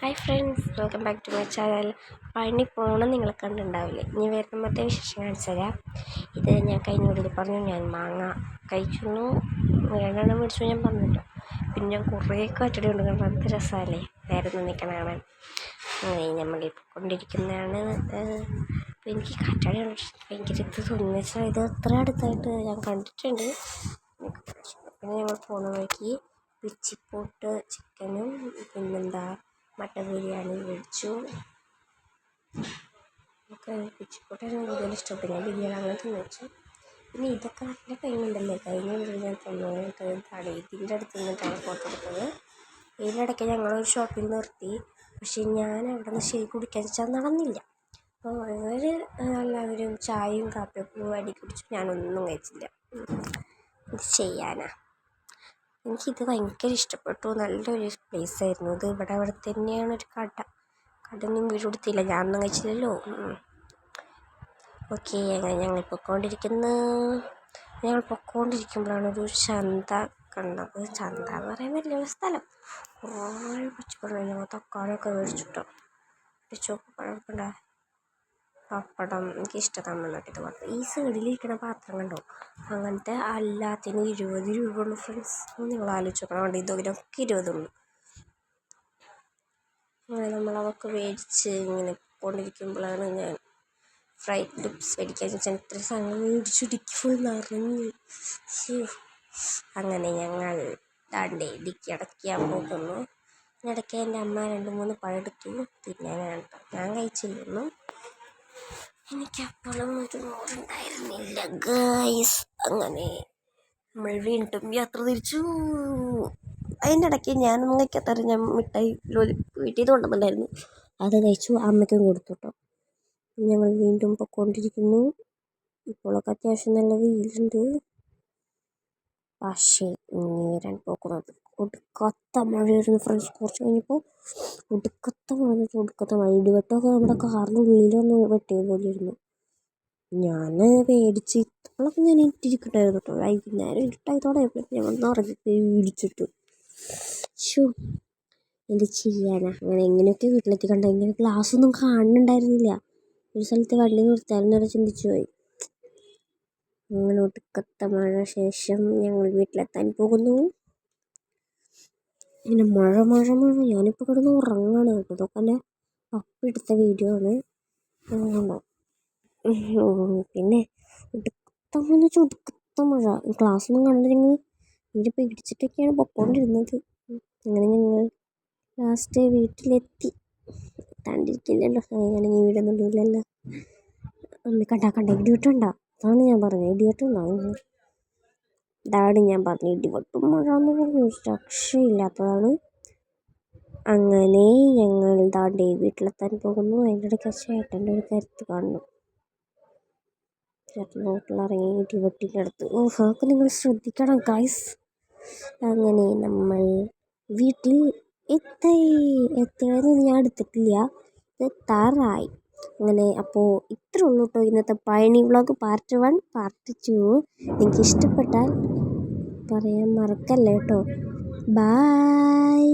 Hi friends, welcome back to my channel. Palani പോകണം നിങ്ങൾ കണ്ടിട്ടുണ്ടാവില്ലേ? ഇനി വരുമ്പോഴത്തെ വിശേഷം കാണിച്ചു തരാം. ഇത് ഞാൻ കഴിഞ്ഞ വീട്ടിൽ പറഞ്ഞു, ഞാൻ മാങ്ങ കഴിക്കുന്നു, 2 എണ്ണം മേടിച്ചു ഞാൻ പറഞ്ഞിട്ടോ. പിന്നെ ഞാൻ കുറേ കാറ്റടി കൊണ്ട് കണ്ടു, എന്ത് രസമല്ലേ നേരെ നിൽക്കണ കാണാൻ. അങ്ങനെ നമ്മളിപ്പോൾ കൊണ്ടിരിക്കുന്നതാണ്. അപ്പോൾ എനിക്ക് കാറ്റാടി ഭയങ്കര ഇത് തോന്നിച്ചാൽ ഇത് അത്ര അടുത്തായിട്ട് ഞാൻ കണ്ടിട്ടുണ്ട്. പിന്നെ ഞങ്ങൾ പോകുന്ന വഴിക്ക് പിച്ചിപ്പോട്ട് ചിക്കനും പിന്നെന്താ മട്ടൻ ബിരിയാണി മേടിച്ചു. നമുക്ക് പിച്ചിപ്പോട്ട് കൂടുതൽ ഇഷ്ടപ്പെട്ടു. ഞാൻ ബിരിയാണി അങ്ങനെ തിന്നിച്ചു. പിന്നെ ഇതൊക്കെ നല്ല കഴിയുന്നുണ്ടല്ലേ, കഴിഞ്ഞ വീട്ടിൽ ഞാൻ തന്നിട്ട് ഇതിൻ്റെ അടുത്ത് നിന്നിട്ടാണ് ഫോട്ടോ എടുത്തത്. ഇതിനിടയ്ക്ക് ഞങ്ങളൊരു ഷോപ്പിൽ നിർത്തി. പക്ഷേ ഞാൻ അവിടെ നിന്ന് ശരി കുടിക്കാൻ വെച്ചാൽ നടന്നില്ല. അപ്പോൾ ഇവർ എല്ലാവരും ചായയും കാപ്പിയൊക്കെ അടി കുടിച്ചു, ഞാനൊന്നും കഴിച്ചില്ല. ഇത് ചെയ്യാനാ. എനിക്കിത് ഭയങ്കര ഇഷ്ടപ്പെട്ടു. നല്ലൊരു പ്ലേസായിരുന്നു ഇത്. ഇവിടെ തന്നെയാണ് ഒരു കടയൊന്നും വീട് കൊടുത്തില്ല, ഞാനൊന്നും കഴിച്ചില്ലല്ലോ. ഓക്കെ, അങ്ങനെ ഞങ്ങൾ പൊക്കോണ്ടിരിക്കുമ്പോഴാണ് ഒരു ചന്ത കണ്ടത്. ചന്ത എന്ന് പറയാൻ വലിയൊരു സ്ഥലം, കുറേ പച്ചക്കറി ഞങ്ങൾ തക്കാളിയൊക്കെ മേടിച്ചിട്ടോ. ചോപ്പഴമൊക്കെ ഉണ്ടാ പപ്പടം, എനിക്ക് തമിഴ്നാട്ടിൽ പാത്രം. ഈ സൈഡിലിരിക്കുന്ന പാത്രം കണ്ടോ, അങ്ങനത്തെ എല്ലാത്തിനും 20 രൂപ ഉള്ളു ഫ്രണ്ട്സ്. നിങ്ങൾ ആലോചിച്ച് നോക്കണം. വേണ്ട ഇതിനൊക്കെ 20 ഉള്ളു. അങ്ങനെ നമ്മളതൊക്കെ മേടിച്ച് ഇങ്ങനെ കൊണ്ടിരിക്കുമ്പോഴാണ് ഞാൻ ഫ്രൈഡ് ലിപ്സ് മേടിക്കാൻ വെച്ചാൽ ഇത്ര സാധനങ്ങൾ മേടിച്ചിടിക്ക് ഫുൾ നിറഞ്ഞ്. അങ്ങനെ ഞങ്ങൾ ദാണ്ടേ ഡിക്കി അടയ്ക്കാൻ പോകുന്നു. ഇടയ്ക്ക് എൻ്റെ അമ്മ 2-3 പഴം എടുത്തു തിന്നാനാണ് കേട്ടോ. ഞാൻ കഴിച്ചിരുന്നു. എനിക്കപ്പോഴും ഒരു മോറുണ്ടായിരുന്നില്ല ഗൈസ്. അങ്ങനെ നമ്മൾ വീണ്ടും യാത്ര തിരിച്ചു. അതിൻ്റെ ഇടയ്ക്ക് ഞാനൊന്നും കഴിക്കാത്തറിയ ഞാൻ മിഠായി വീട്ടിൽ നിന്ന് കൊണ്ടുവന്നിട്ടുണ്ടായിരുന്നു, അത് കഴിച്ചു, അമ്മയ്ക്കും കൊടുത്തു കേട്ടോ. ഞങ്ങൾ വീണ്ടും പൊയ്ക്കൊണ്ടിരിക്കുന്നു. ഇപ്പോഴൊക്കെ അത്യാവശ്യം നല്ല വെയിലുണ്ട്. പക്ഷേ ഇനി വരാൻ പോകുന്നത് ഒടുക്കത്ത മഴയായിരുന്നു ഫ്രണ്ട്സ്. കുറച്ച് കഴിഞ്ഞപ്പോൾ ഒടുക്കത്ത മഴ, ഇടിവെട്ടമൊക്കെ നമ്മുടെ കാറിൻ്റെ ഉള്ളിലൊന്ന് വെട്ടിയ പോലെ ഇരുന്നു. ഞാൻ പേടിച്ച് ഇപ്പോഴൊക്കെ ഞാൻ ഇട്ടിരിക്കണ്ടായിരുന്നു കേട്ടോ. വൈകുന്നേരം ഇരുട്ടായതോടെ ഞങ്ങൾ നിറഞ്ഞിട്ട് ഇടിച്ചിട്ടു. എന്ത് ചെയ്യാനാ. അങ്ങനെ എങ്ങനെയൊക്കെ വീട്ടിലെത്തി കണ്ട, ഇങ്ങനെ ഗ്ലാസ്സൊന്നും കാണുന്നുണ്ടായിരുന്നില്ല. ഒരു സ്ഥലത്ത് വണ്ടി നിർത്താനും നേരെ ചിന്തിച്ചു പോയി. അങ്ങനെ ഒടുക്കത്ത മഴ ശേഷം ഞങ്ങൾ വീട്ടിലെത്താൻ പോകുന്നു. ഇങ്ങനെ മഴ ഞാനിപ്പോൾ കിടന്ന് ഉറങ്ങാണ് കേട്ടോ. ഇതൊക്കെ എൻ്റെ അപ്പെടുത്ത വീഡിയോ ആണ്. പിന്നെ ഒടുക്കത്ത മഴ, ക്ലാസ്സൊന്നും കണ്ടില്ലെങ്കിൽ ഇവർ പേടിച്ചിട്ടൊക്കെയാണ് പൊക്കോണ്ടിരുന്നത്. അങ്ങനെ ഞങ്ങൾ ലാസ്റ്റ് വീട്ടിലെത്തി. എത്താണ്ടിരിക്കില്ലല്ലോ, അങ്ങനെയാണെങ്കിൽ വീടൊന്നുമില്ലല്ലോ. കണ്ട ഇടിവെട്ടുണ്ടോ? അതാണ് ഞാൻ പറഞ്ഞത്, ഇടിവെട്ടുണ്ടാവും. ഇതാണ് ഞാൻ പറഞ്ഞത്, ഇടിവെട്ടും മഴ എന്ന് പറഞ്ഞു രക്ഷയില്ലാത്തതാണ്. അങ്ങനെ ഞങ്ങൾ ദാണ്ടേ വീട്ടിലെത്താൻ പോകുന്നു. അതിൻ്റെ ഇടയ്ക്ക് ചേട്ടൻ്റെ ഒരു കരുത്ത് കാണുന്നു. ചേട്ടൻ റോട്ടിലിറങ്ങി ഇടിവെട്ടിൻ്റെ അടുത്ത്. അതൊക്കെ നിങ്ങൾ ശ്രദ്ധിക്കണം ഗൈസ്. അങ്ങനെ നമ്മൾ വീട്ടിൽ എത്തിയതൊന്നും ഞാൻ എടുത്തിട്ടില്ല, എത്താറായി. അങ്ങനെ അപ്പോൾ ഇത്രേ ഉള്ളൂ കേട്ടോ ഇന്നത്തെ പഴനി വ്ളോഗ് പാർട്ട് 1. പാർട്ട് 2 നിങ്ങൾക്ക് ഇഷ്ടപ്പെട്ടാൽ പറയാൻ മറക്കല്ലേ കേട്ടോ. ബൈ.